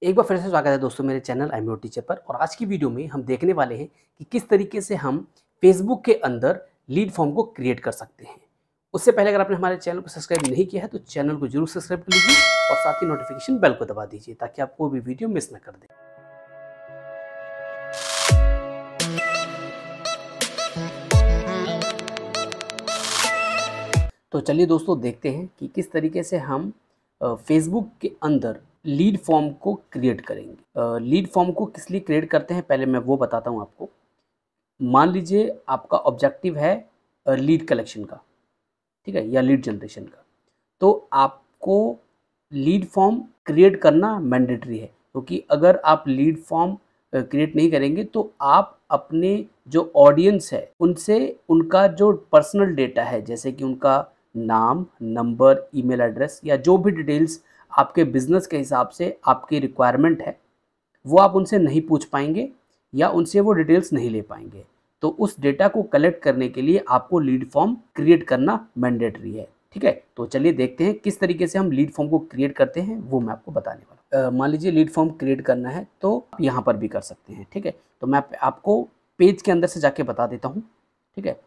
एक बार फिर से स्वागत है दोस्तों मेरे channel I am your teacher पर। और आज की वीडियो में हम देखने वाले हैं कि किस तरीके से हम फेसबुक के अंदर लीड फॉर्म को क्रिएट कर सकते हैं। उससे पहले अगर आपने हमारे चैनल को सब्सक्राइब नहीं किया है तो चैनल को जरूर सब्सक्राइब कर लीजिए और साथ ही नोटिफिकेशन बेल को दबा दीजिए ताकि आप कोई भी वीडियो मिस ना कर दें। तो चलिए दोस्तों देखते हैं कि किस तरीके से हम फेसबुक के अंदर लीड फॉर्म को क्रिएट करेंगे। लीड फॉर्म को किस लिए क्रिएट करते हैं पहले मैं वो बताता हूँ आपको। मान लीजिए आपका ऑब्जेक्टिव है लीड कलेक्शन का, ठीक है, या लीड जनरेशन का, तो आपको लीड फॉर्म क्रिएट करना मैंडेटरी है। क्योंकि अगर आप लीड फॉर्म क्रिएट नहीं करेंगे तो आप अपने जो ऑडियंस है उनसे उनका जो पर्सनल डेटा है, जैसे कि उनका नाम, नंबर, ईमेल एड्रेस या जो भी डिटेल्स आपके बिजनेस के हिसाब से आपकी रिक्वायरमेंट है, वो आप उनसे नहीं पूछ पाएंगे या उनसे वो डिटेल्स नहीं ले पाएंगे। तो उस डेटा को कलेक्ट करने के लिए आपको लीड फॉर्म क्रिएट करना मैंडेटरी है, ठीक है। तो चलिए देखते हैं किस तरीके से हम लीड फॉर्म को क्रिएट करते हैं, वो मैं आपको बताने वाला हूँ। मान लीजिए लीड फॉर्म क्रिएट करना है तो आप यहाँ पर भी कर सकते हैं, ठीक है। तो मैं आपको पेज के अंदर से जाके बता देता हूँ, ठीक है।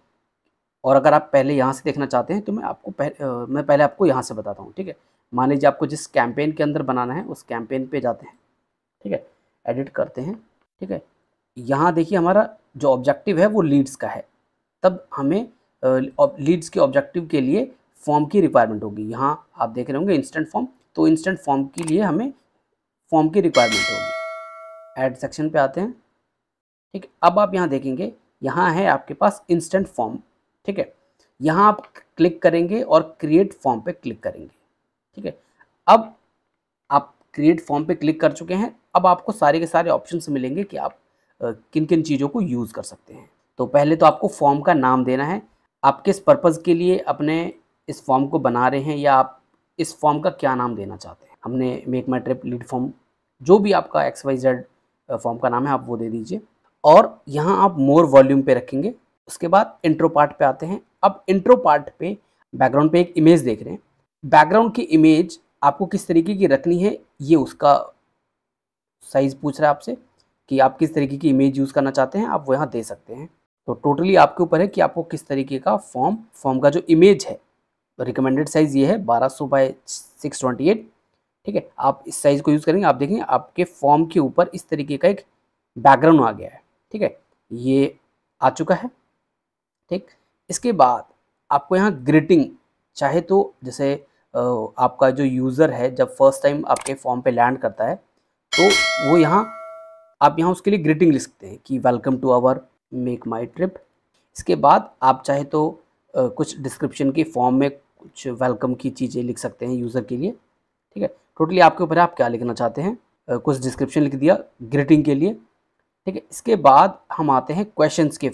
और अगर आप पहले यहाँ से देखना चाहते हैं तो मैं पहले आपको यहाँ से बताता हूँ, ठीक है। मान लीजिए आपको जिस कैंपेन के अंदर बनाना है उस कैंपेन पे जाते हैं, ठीक है, एडिट करते हैं, ठीक है। यहाँ देखिए हमारा जो ऑब्जेक्टिव है वो लीड्स का है, तब हमें लीड्स के ऑब्जेक्टिव के लिए फॉर्म की रिक्वायरमेंट होगी। यहाँ आप देख रहे होंगे इंस्टेंट फॉर्म, तो इंस्टेंट फॉर्म के लिए हमें फॉर्म की रिक्वायरमेंट होगी। ऐड सेक्शन पे आते हैं, ठीक है। अब आप यहाँ देखेंगे, यहाँ है आपके पास इंस्टेंट फॉर्म, ठीक है। यहाँ आप क्लिक करेंगे और क्रिएट फॉर्म पे क्लिक करेंगे, ठीक है। अब आप क्रिएट फॉर्म पे क्लिक कर चुके हैं। अब आपको सारे के सारे ऑप्शंस मिलेंगे कि आप किन किन चीज़ों को यूज़ कर सकते हैं। तो पहले तो आपको फॉर्म का नाम देना है, आप किस पर्पज़ के लिए अपने इस फॉर्म को बना रहे हैं या आप इस फॉर्म का क्या नाम देना चाहते हैं। हमने make My trip lead form, जो भी आपका XYZ फॉर्म का नाम है आप वो दे दीजिए। और यहाँ आप मोर वॉल्यूम पे रखेंगे। उसके बाद इंट्रो पार्ट पे आते हैं। अब इंट्रो पार्ट पे बैकग्राउंड पे एक इमेज देख रहे हैं, बैकग्राउंड की इमेज आपको किस तरीके की रखनी है, ये उसका साइज़ पूछ रहा है आपसे कि आप किस तरीके की इमेज यूज़ करना चाहते हैं, आप वो यहाँ दे सकते हैं। तो टोटली आपके ऊपर है कि आपको किस तरीके का फॉर्म का जो इमेज है, रिकमेंडेड साइज़ ये है 1200 बाय 628, ठीक है। आप इस साइज़ को यूज़ करेंगे, आप देखेंगे आपके फॉर्म के ऊपर इस तरीके का एक बैकग्राउंड आ गया है, ठीक है, ये आ चुका है, ठीक। इसके बाद आपको यहाँ ग्रीटिंग चाहे तो जैसे आपका जो यूज़र है जब फर्स्ट टाइम आपके फॉर्म पे लैंड करता है तो वो आप यहाँ उसके लिए ग्रीटिंग लिख सकते हैं कि welcome to our Make My Trip. इसके बाद आप चाहे तो कुछ डिस्क्रिप्शन के फॉर्म में कुछ वेलकम की चीज़ें लिख सकते हैं यूज़र के लिए, ठीक है। टोटली आपके ऊपर है आप क्या लिखना चाहते हैं। कुछ डिस्क्रिप्शन लिख दिया ग्रीटिंग के लिए, ठीक है। इसके बाद हम आते हैं क्वेश्चंस के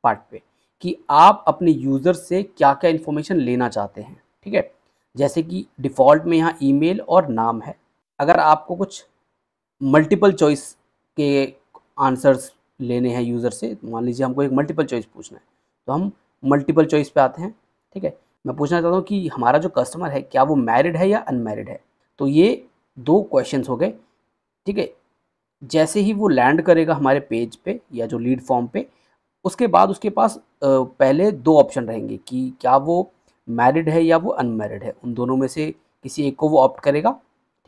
पार्ट पे कि आप अपने यूज़र से क्या क्या इन्फॉर्मेशन लेना चाहते हैं, ठीक है। जैसे कि डिफ़ॉल्ट में यहाँ ईमेल और नाम है। अगर आपको कुछ मल्टीपल चॉइस के आंसर्स लेने हैं यूज़र से, मान लीजिए हमको एक मल्टीपल चॉइस पूछना है, तो हम मल्टीपल चॉइस पे आते हैं, ठीक है। मैं पूछना चाहता हूँ कि हमारा जो कस्टमर है क्या वो मैरिड है या अनमैरिड है। तो ये 2 क्वेश्चंस हो गए, ठीक है। जैसे ही वो लैंड करेगा हमारे पेज पे या जो लीड फॉर्म पे, उसके बाद उसके पास पहले 2 ऑप्शन रहेंगे कि क्या वो मैरिड है या वो अनमैरिड है। उन दोनों में से किसी एक को वो ऑप्ट करेगा,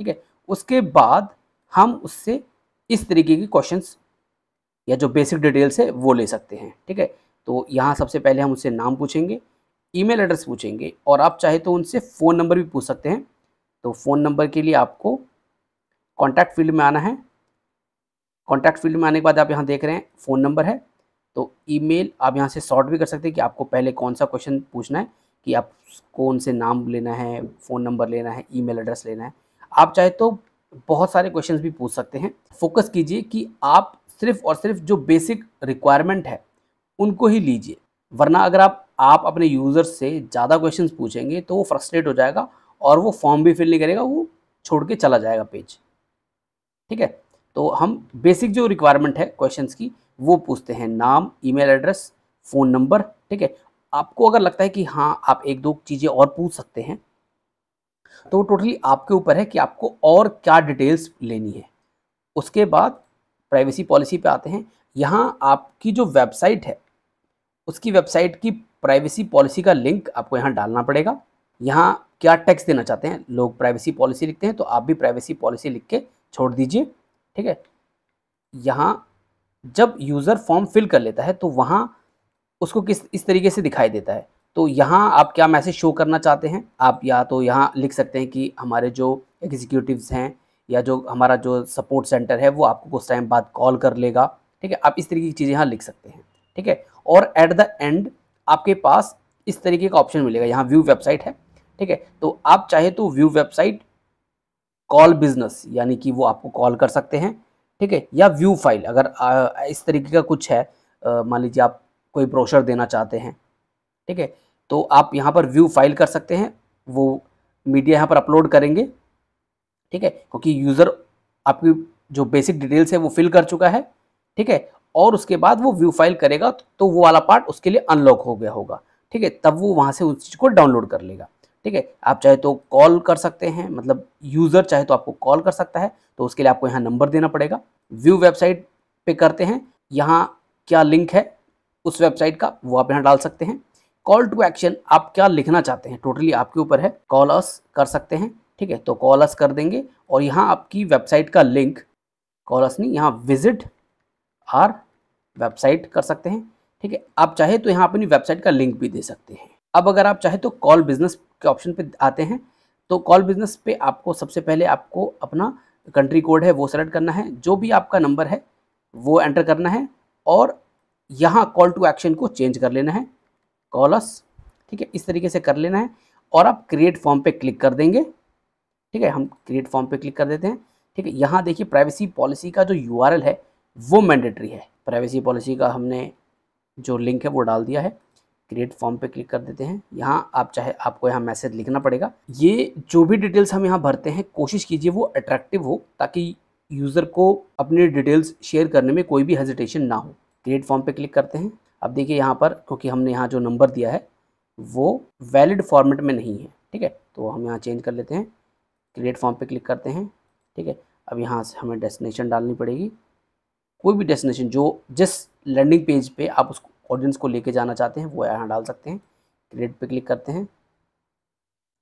ठीक है। उसके बाद हम उससे इस तरीके के क्वेश्चंस या जो बेसिक डिटेल्स है वो ले सकते हैं, ठीक है। तो यहाँ सबसे पहले हम उससे नाम पूछेंगे, ईमेल एड्रेस पूछेंगे और आप चाहे तो उनसे फ़ोन नंबर भी पूछ सकते हैं। तो फ़ोन नंबर के लिए आपको कॉन्टैक्ट फील्ड में आना है। कॉन्टैक्ट फील्ड में आने के बाद आप यहाँ देख रहे हैं फ़ोन नंबर है। तो ईमेल आप यहाँ से सॉर्ट भी कर सकते हैं कि आपको पहले कौन सा क्वेश्चन पूछना है, कि आपको उनसे नाम लेना है, फ़ोन नंबर लेना है, ईमेल एड्रेस लेना है। आप चाहे तो बहुत सारे क्वेश्चंस भी पूछ सकते हैं। फोकस कीजिए कि आप सिर्फ़ और सिर्फ जो बेसिक रिक्वायरमेंट है उनको ही लीजिए, वरना अगर आप अपने यूज़र से ज़्यादा क्वेश्चंस पूछेंगे तो वो फ्रस्ट्रेट हो जाएगा और वो फॉर्म भी फिल नहीं करेगा, वो छोड़ के चला जाएगा पेज, ठीक है। तो हम बेसिक जो रिक्वायरमेंट है क्वेश्चंस की वो पूछते हैं, नाम, ईमेल एड्रेस, फ़ोन नंबर, ठीक है। आपको अगर लगता है कि हाँ आप 1-2 चीज़ें और पूछ सकते हैं तो टोटली आपके ऊपर है कि आपको और क्या डिटेल्स लेनी है। उसके बाद प्राइवेसी पॉलिसी पे आते हैं। यहाँ आपकी जो वेबसाइट है उसकी वेबसाइट की प्राइवेसी पॉलिसी का लिंक आपको यहाँ डालना पड़ेगा। यहाँ क्या टेक्स्ट देना चाहते हैं, लोग प्राइवेसी पॉलिसी लिखते हैं तो आप भी प्राइवेसी पॉलिसी लिख के छोड़ दीजिए, ठीक है। यहाँ जब यूज़र फॉर्म फिल कर लेता है तो वहाँ उसको इस तरीके से दिखाई देता है। तो यहाँ आप क्या मैसेज शो करना चाहते हैं, आप या तो यहाँ लिख सकते हैं कि हमारे जो एग्जीक्यूटिव्स हैं या जो हमारा जो सपोर्ट सेंटर है वो आपको कुछ टाइम बाद कॉल कर लेगा, ठीक है। आप इस तरीके की चीज़ें यहाँ लिख सकते हैं, ठीक है। और एट द एंड आपके पास इस तरीके का ऑप्शन मिलेगा, यहाँ व्यू वेबसाइट है, ठीक है। तो आप चाहे तो व्यू वेबसाइट कॉल बिजनेस यानी कि वो आपको कॉल कर सकते हैं, ठीक है। या व्यू फाइल अगर इस तरीके का कुछ है, मान लीजिए आप कोई ब्रोशर देना चाहते हैं, ठीक है, तो आप यहाँ पर व्यू फाइल कर सकते हैं, वो मीडिया यहाँ पर अपलोड करेंगे, ठीक है, क्योंकि यूज़र आपकी जो बेसिक डिटेल्स है वो फिल कर चुका है, ठीक है। और उसके बाद वो व्यू फाइल करेगा तो वो वाला पार्ट उसके लिए अनलॉक हो गया होगा, ठीक है, तब वो वहाँ से उस चीज़ को डाउनलोड कर लेगा, ठीक है। आप चाहे तो कॉल कर सकते हैं, मतलब यूज़र चाहे तो आपको कॉल कर सकता है, तो उसके लिए आपको यहाँ नंबर देना पड़ेगा। व्यू वेबसाइट पे करते हैं, यहाँ क्या लिंक है उस वेबसाइट का वो आप यहाँ डाल सकते हैं। कॉल टू एक्शन आप क्या लिखना चाहते हैं टोटली आपके ऊपर है, कॉल अस कर सकते हैं, ठीक है, तो कॉल अस कर देंगे और यहाँ आपकी वेबसाइट का लिंक, कॉल अस नहीं, यहाँ विजिट आर वेबसाइट कर सकते हैं, ठीक है। आप चाहे तो यहाँ अपनी वेबसाइट का लिंक भी दे सकते हैं। अब अगर आप चाहे तो कॉल बिजनेस के ऑप्शन पे आते हैं, तो कॉल बिजनेस पे आपको सबसे पहले आपको अपना कंट्री कोड है वो सेलेक्ट करना है, जो भी आपका नंबर है वो एंटर करना है और यहाँ कॉल टू एक्शन को चेंज कर लेना है, कॉल अस, ठीक है, इस तरीके से कर लेना है और आप क्रिएट फॉर्म पे क्लिक कर देंगे, ठीक है। हम क्रिएट फॉर्म पे क्लिक कर देते हैं, ठीक है। यहाँ देखिए प्राइवेसी पॉलिसी का जो यूआरएल है वो मैंडेटरी है, प्राइवेसी पॉलिसी का हमने जो लिंक है वो डाल दिया है। क्रिएट फॉर्म पे क्लिक कर देते हैं। यहाँ आप चाहे आपको यहाँ मैसेज लिखना पड़ेगा। ये जो भी डिटेल्स हम यहाँ भरते हैं कोशिश कीजिए वो अट्रैक्टिव हो ताकि यूज़र को अपनी डिटेल्स शेयर करने में कोई भी हेजिटेशन ना हो। क्रिएट फॉर्म पे क्लिक करते हैं। अब देखिए यहाँ पर क्योंकि हमने यहाँ जो नंबर दिया है वो वैलिड फॉर्मेट में नहीं है, ठीक है, तो हम यहाँ चेंज कर लेते हैं। क्रिएट फॉर्म पे क्लिक करते हैं, ठीक है। अब यहाँ से हमें डेस्टिनेशन डालनी पड़ेगी, कोई भी डेस्टिनेशन जो जिस लैंडिंग पेज पे आप उस ऑडियंस को लेके जाना चाहते हैं वो यहाँ डाल सकते हैं। क्रिएट पे क्लिक करते हैं,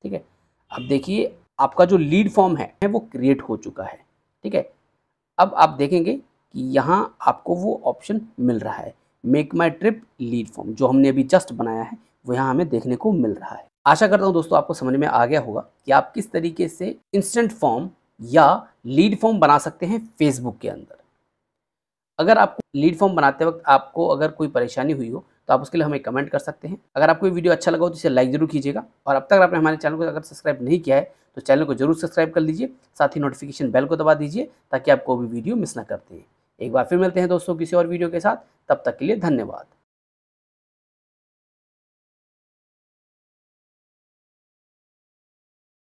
ठीक है। अब देखिए आपका जो लीड फॉर्म है वो क्रिएट हो चुका है, ठीक है। अब आप देखेंगे कि यहाँ आपको वो ऑप्शन मिल रहा है, make My trip lead form, जो हमने अभी जस्ट बनाया है वो यहाँ हमें देखने को मिल रहा है। आशा करता हूँ दोस्तों आपको समझ में आ गया होगा कि आप किस तरीके से इंस्टेंट फॉर्म या लीड फॉर्म बना सकते हैं फेसबुक के अंदर। अगर आपको लीड फॉर्म बनाते वक्त आपको अगर कोई परेशानी हुई हो तो आप उसके लिए हमें कमेंट कर सकते हैं। अगर आपको ये वीडियो अच्छा लगा हो तो इसे लाइक जरूर कीजिएगा और अब तक आपने हमारे चैनल को अगर सब्सक्राइब नहीं किया है तो चैनल को जरूर सब्सक्राइब कर लीजिए, साथ ही नोटिफिकेशन बेल को दबा दीजिए ताकि आपको भी वीडियो मिस ना करते हैं। एक बार फिर मिलते हैं दोस्तों किसी और वीडियो के साथ, तब तक के लिए धन्यवाद।